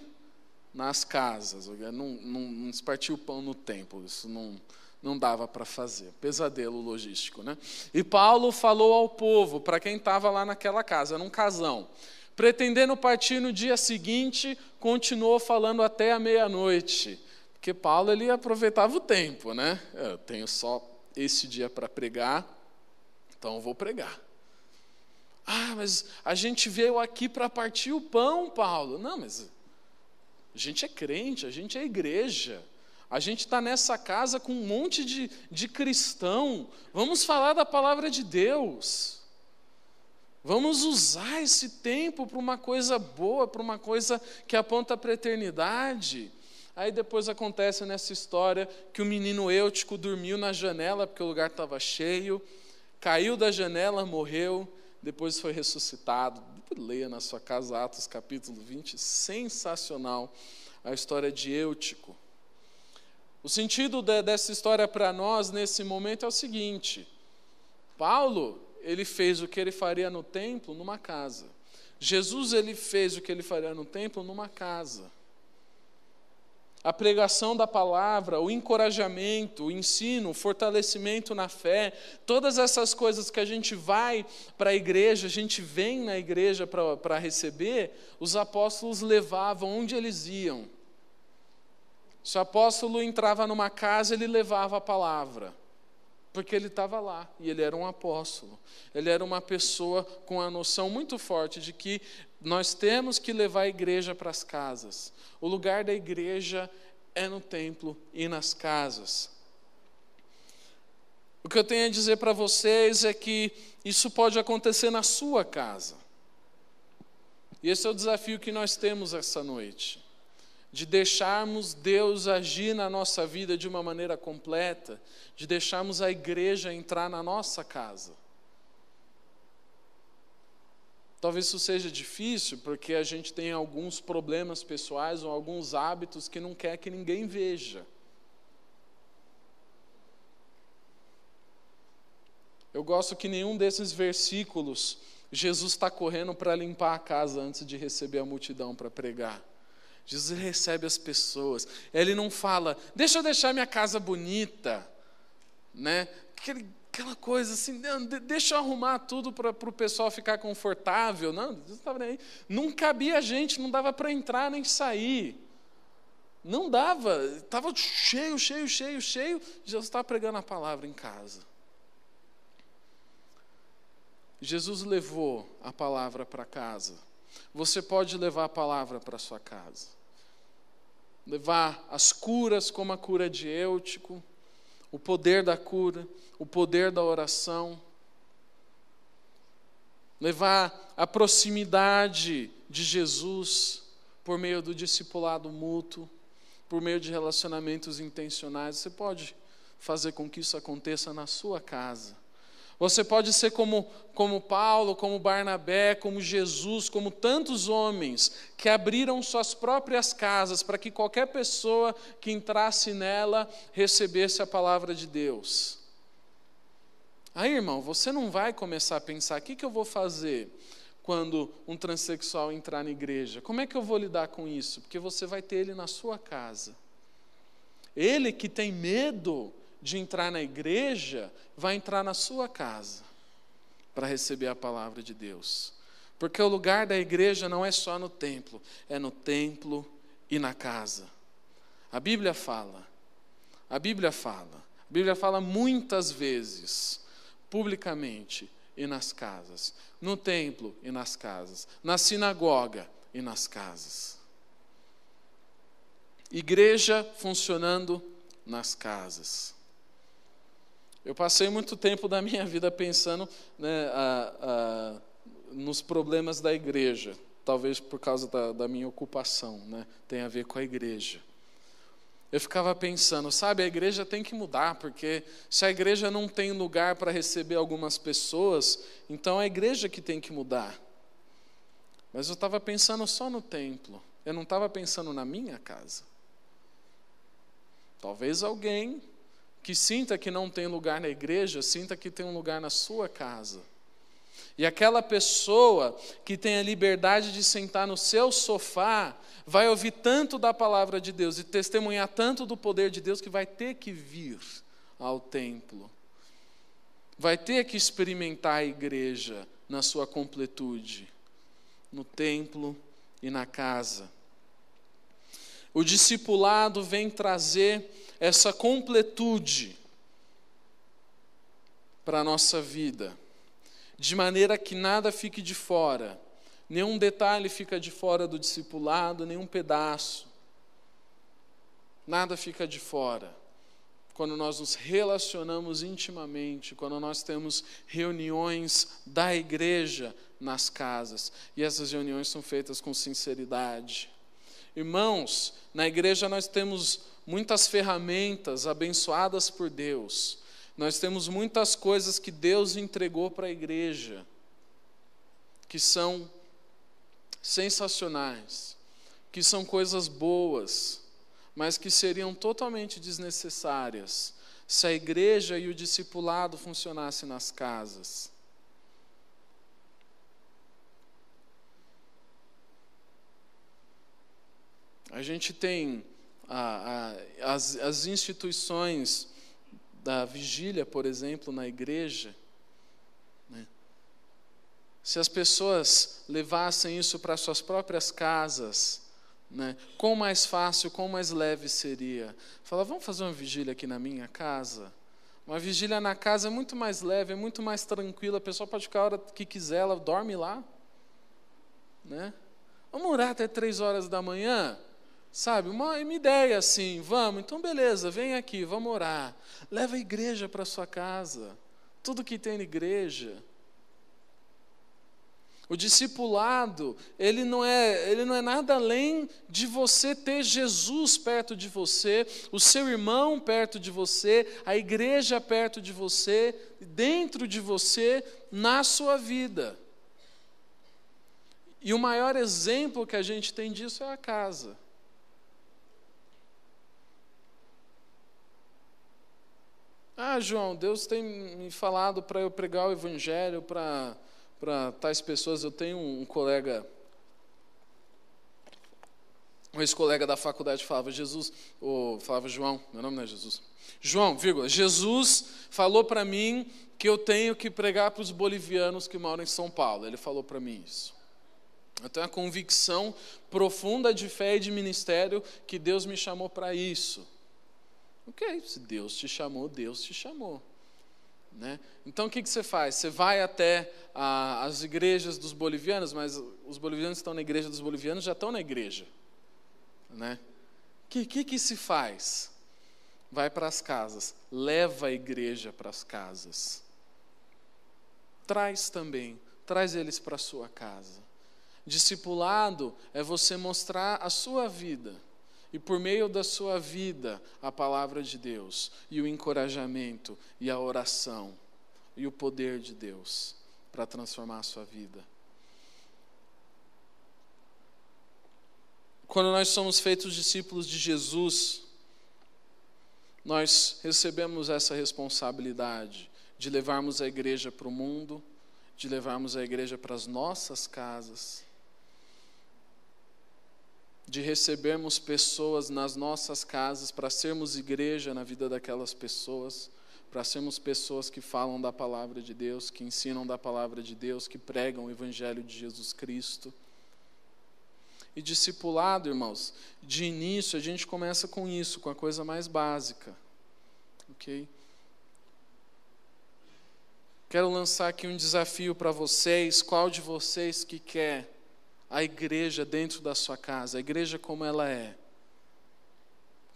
Nas casas. Não se partia o pão no templo, isso não dava para fazer. Pesadelo logístico, né? E Paulo falou ao povo, para quem estava lá naquela casa, era um casão. Pretendendo partir no dia seguinte, continuou falando até a meia-noite. Porque Paulo ele aproveitava o tempo, né? Eu tenho só esse dia para pregar, então eu vou pregar. Mas a gente veio aqui para partir o pão, Paulo. Não, mas a gente é crente, a gente é igreja. A gente está nessa casa com um monte de cristão. Vamos falar da palavra de Deus. Vamos usar esse tempo para uma coisa boa, para uma coisa que aponta para a eternidade. Aí depois acontece nessa história que o menino Eutico dormiu na janela, porque o lugar estava cheio, caiu da janela, morreu, depois foi ressuscitado. Leia na sua casa Atos capítulo 20, sensacional a história de Eutico. O sentido dessa história para nós nesse momento é o seguinte: Paulo, ele fez o que ele faria no templo numa casa. Jesus, ele fez o que ele faria no templo numa casa. A pregação da palavra, o encorajamento, o ensino, o fortalecimento na fé, todas essas coisas que a gente vai para a igreja, a gente vem na igreja para receber, os apóstolos levavam onde eles iam. Se o apóstolo entrava numa casa, ele levava a palavra, porque ele estava lá, e ele era um apóstolo. Ele era uma pessoa com a noção muito forte de que nós temos que levar a igreja para as casas. O lugar da igreja é no templo e nas casas. O que eu tenho a dizer para vocês é que isso pode acontecer na sua casa. E esse é o desafio que nós temos essa noite. De deixarmos Deus agir na nossa vida de uma maneira completa, de deixarmos a igreja entrar na nossa casa. Talvez isso seja difícil, porque a gente tem alguns problemas pessoais ou alguns hábitos que não quer que ninguém veja. Eu gosto que nenhum desses versículos, Jesus está correndo para limpar a casa antes de receber a multidão para pregar. Jesus recebe as pessoas. Ele não fala, deixa eu deixar minha casa bonita, né? Aquela coisa assim, deixa eu arrumar tudo para o pessoal ficar confortável. Não, Jesus estava nem aí. Não cabia gente, não dava para entrar nem sair. Não dava, estava cheio. Jesus estava pregando a palavra em casa. Jesus levou a palavra para casa. Você pode levar a palavra para sua casa. Levar as curas como a cura de Eutico, o poder da cura, o poder da oração. Levar a proximidade de Jesus por meio do discipulado mútuo, por meio de relacionamentos intencionais. Você pode fazer com que isso aconteça na sua casa. Você pode ser como Paulo, como Barnabé, como Jesus, como tantos homens que abriram suas próprias casas para que qualquer pessoa que entrasse nela recebesse a palavra de Deus. Aí, irmão, você não vai começar a pensar, o que eu vou fazer quando um transexual entrar na igreja? Como é que eu vou lidar com isso? Porque você vai ter ele na sua casa. Ele que tem medo de entrar na igreja vai entrar na sua casa para receber a palavra de Deus. Porque o lugar da igreja não é só no templo, é no templo e na casa. A Bíblia fala muitas vezes, publicamente e nas casas, no templo e nas casas, na sinagoga e nas casas. Igreja funcionando nas casas. Eu passei muito tempo da minha vida pensando, né, nos problemas da igreja, talvez por causa da minha ocupação, né, tem a ver com a igreja. Eu ficava pensando, sabe, a igreja tem que mudar, porque se a igreja não tem lugar para receber algumas pessoas, então é a igreja que tem que mudar. Mas eu estava pensando só no templo, eu não estava pensando na minha casa. Talvez alguém que sinta que não tem lugar na igreja, sinta que tem um lugar na sua casa. E aquela pessoa que tem a liberdade de sentar no seu sofá, vai ouvir tanto da palavra de Deus e testemunhar tanto do poder de Deus que vai ter que vir ao templo. Vai ter que experimentar a igreja na sua completude, no templo e na casa. O discipulado vem trazer essa completude para a nossa vida, de maneira que nada fique de fora, nenhum detalhe fica de fora do discipulado, nenhum pedaço, nada fica de fora. Quando nós nos relacionamos intimamente, quando nós temos reuniões da igreja nas casas, e essas reuniões são feitas com sinceridade. Irmãos, na igreja nós temos muitas ferramentas abençoadas por Deus. Nós temos muitas coisas que Deus entregou para a igreja, que são sensacionais, que são coisas boas, mas que seriam totalmente desnecessárias se a igreja e o discipulado funcionassem nas casas. A gente tem as instituições da vigília, por exemplo, na igreja, né? Se as pessoas levassem isso para suas próprias casas, né, quão mais fácil, quão mais leve seria. Fala, vamos fazer uma vigília aqui na minha casa? Uma vigília na casa é muito mais leve, é muito mais tranquila, a pessoa pode ficar a hora que quiser, ela dorme lá, né? Vamos orar até 3 horas da manhã? Sabe, uma ideia assim, vamos, então beleza, vem aqui, vamos orar. Leva a igreja para sua casa, tudo que tem na igreja. O discipulado, ele não é nada além de você ter Jesus perto de você, o seu irmão perto de você, a igreja perto de você, dentro de você, na sua vida. E o maior exemplo que a gente tem disso é a casa. Ah, João, Deus tem me falado para eu pregar o evangelho para tais pessoas. Eu tenho um colega, um ex-colega da faculdade falava, falava João, meu nome não é Jesus. João, Jesus falou para mim que eu tenho que pregar para os bolivianos que moram em São Paulo. Ele falou para mim isso. Eu tenho a convicção profunda de fé e de ministério que Deus me chamou para isso. Ok, se Deus te chamou, Deus te chamou. Né? Então o que você faz? Você vai até as igrejas dos bolivianos, mas os bolivianos que estão na igreja dos bolivianos já estão na igreja. Né? Que se faz? Vai para as casas, leva a igreja para as casas. Traz eles para a sua casa. Discipulado é você mostrar a sua vida. E por meio da sua vida, a palavra de Deus, e o encorajamento, e a oração, e o poder de Deus para transformar a sua vida. Quando nós somos feitos discípulos de Jesus, nós recebemos essa responsabilidade de levarmos a igreja para o mundo, de levarmos a igreja para as nossas casas, de recebermos pessoas nas nossas casas, para sermos igreja na vida daquelas pessoas, para sermos pessoas que falam da palavra de Deus, que ensinam da palavra de Deus, que pregam o Evangelho de Jesus Cristo. E discipulado, irmãos, de início a gente começa com isso, com a coisa mais básica, ok? Quero lançar aqui um desafio para vocês. Qual de vocês que quer a igreja dentro da sua casa, a igreja como ela é?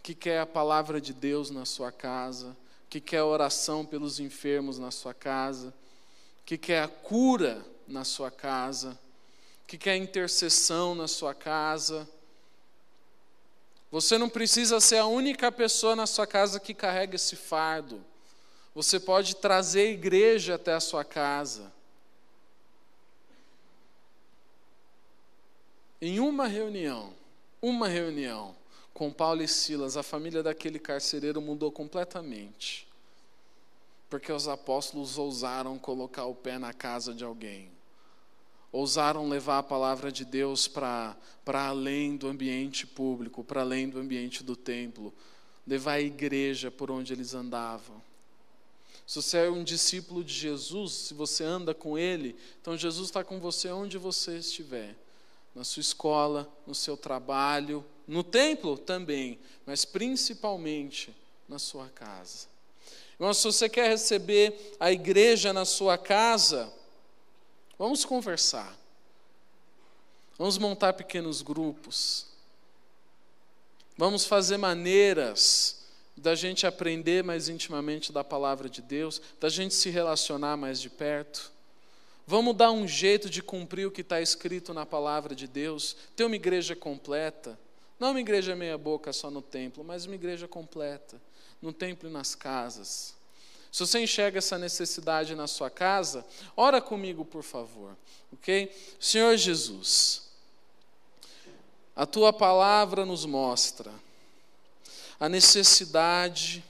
Que quer a palavra de Deus na sua casa? Que quer a oração pelos enfermos na sua casa? Que quer a cura na sua casa? Que quer a intercessão na sua casa? Você não precisa ser a única pessoa na sua casa que carrega esse fardo. Você pode trazer a igreja até a sua casa. Em uma reunião com Paulo e Silas, a família daquele carcereiro mudou completamente. Porque os apóstolos ousaram colocar o pé na casa de alguém. Ousaram levar a palavra de Deus para além do ambiente público, para além do ambiente do templo. Levar a igreja por onde eles andavam. Se você é um discípulo de Jesus, se você anda com Ele, então Jesus está com você onde você estiver. Na sua escola, no seu trabalho, no templo também, mas principalmente na sua casa. Irmão, se você quer receber a igreja na sua casa, vamos conversar. Vamos montar pequenos grupos. Vamos fazer maneiras da gente aprender mais intimamente da palavra de Deus, da gente se relacionar mais de perto. Vamos dar um jeito de cumprir o que está escrito na palavra de Deus, ter uma igreja completa, não uma igreja meia boca só no templo, mas uma igreja completa, no templo e nas casas. Se você enxerga essa necessidade na sua casa, ora comigo, por favor, ok? Senhor Jesus, a Tua palavra nos mostra a necessidade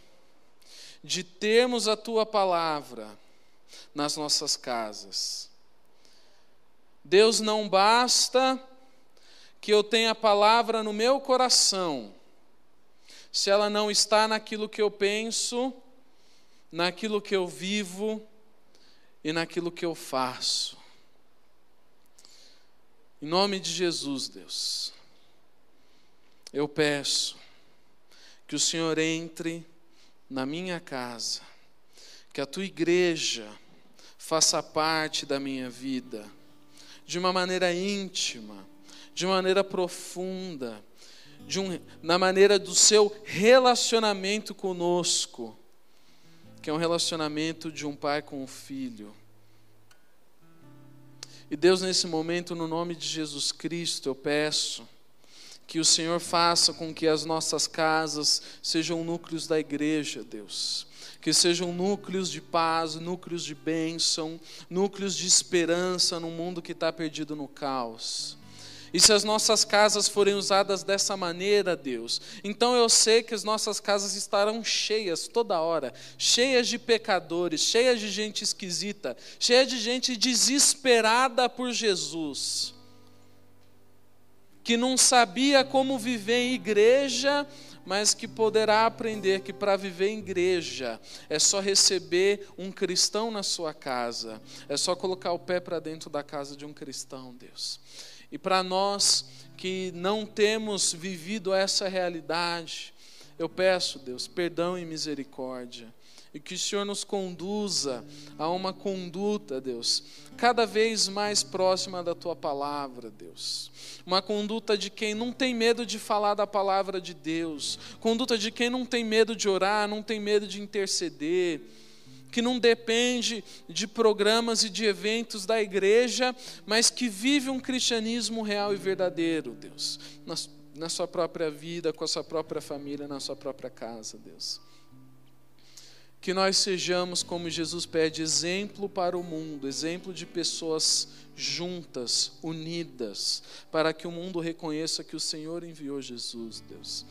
de termos a Tua palavra nas nossas casas. Deus, não basta que eu tenha a palavra no meu coração, se ela não está naquilo que eu penso, naquilo que eu vivo e naquilo que eu faço. Em nome de Jesus, Deus, eu peço que o Senhor entre na minha casa, que a Tua igreja faça parte da minha vida, de uma maneira íntima, de maneira profunda, na maneira do Seu relacionamento conosco, que é um relacionamento de um pai com um filho. E Deus, nesse momento, no nome de Jesus Cristo, eu peço que o Senhor faça com que as nossas casas sejam núcleos da igreja, Deus. Que sejam núcleos de paz, núcleos de bênção, núcleos de esperança num mundo que está perdido no caos. E se as nossas casas forem usadas dessa maneira, Deus, então eu sei que as nossas casas estarão cheias toda hora, cheias de pecadores, cheias de gente esquisita, cheias de gente desesperada por Jesus, que não sabia como viver em igreja, mas que poderá aprender que para viver em igreja é só receber um cristão na sua casa, é só colocar o pé para dentro da casa de um cristão, Deus. E para nós que não temos vivido essa realidade, eu peço, Deus, perdão e misericórdia. E que o Senhor nos conduza a uma conduta, Deus, cada vez mais próxima da Tua palavra, Deus. Uma conduta de quem não tem medo de falar da palavra de Deus. Conduta de quem não tem medo de orar, não tem medo de interceder. Que não depende de programas e de eventos da igreja, mas que vive um cristianismo real e verdadeiro, Deus. Na sua própria vida, com a sua própria família, na sua própria casa, Deus. Que nós sejamos, como Jesus pede, exemplo para o mundo, exemplo de pessoas juntas, unidas, para que o mundo reconheça que o Senhor enviou Jesus, Deus.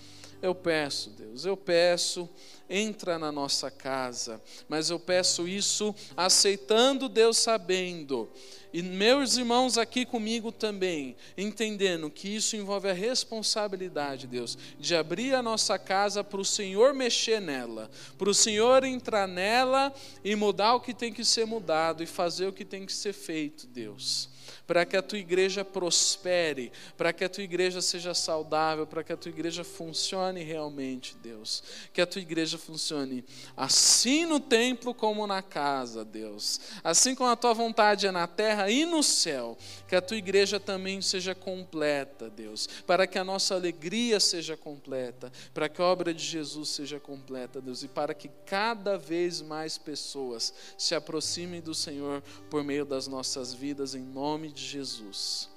Eu peço, Deus, eu peço, entra na nossa casa, mas eu peço isso aceitando, Deus, sabendo, e meus irmãos aqui comigo também, entendendo que isso envolve a responsabilidade, Deus, de abrir a nossa casa para o Senhor mexer nela, para o Senhor entrar nela e mudar o que tem que ser mudado e fazer o que tem que ser feito, Deus. Para que a tua igreja prospere, para que a tua igreja seja saudável, para que a tua igreja funcione realmente, Deus. Que a tua igreja funcione assim no templo como na casa, Deus. Assim como a tua vontade é na terra e no céu, que a tua igreja também seja completa, Deus. Para que a nossa alegria seja completa, para que a obra de Jesus seja completa, Deus. E para que cada vez mais pessoas se aproximem do Senhor por meio das nossas vidas, em nome de Jesus.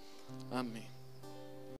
Amém.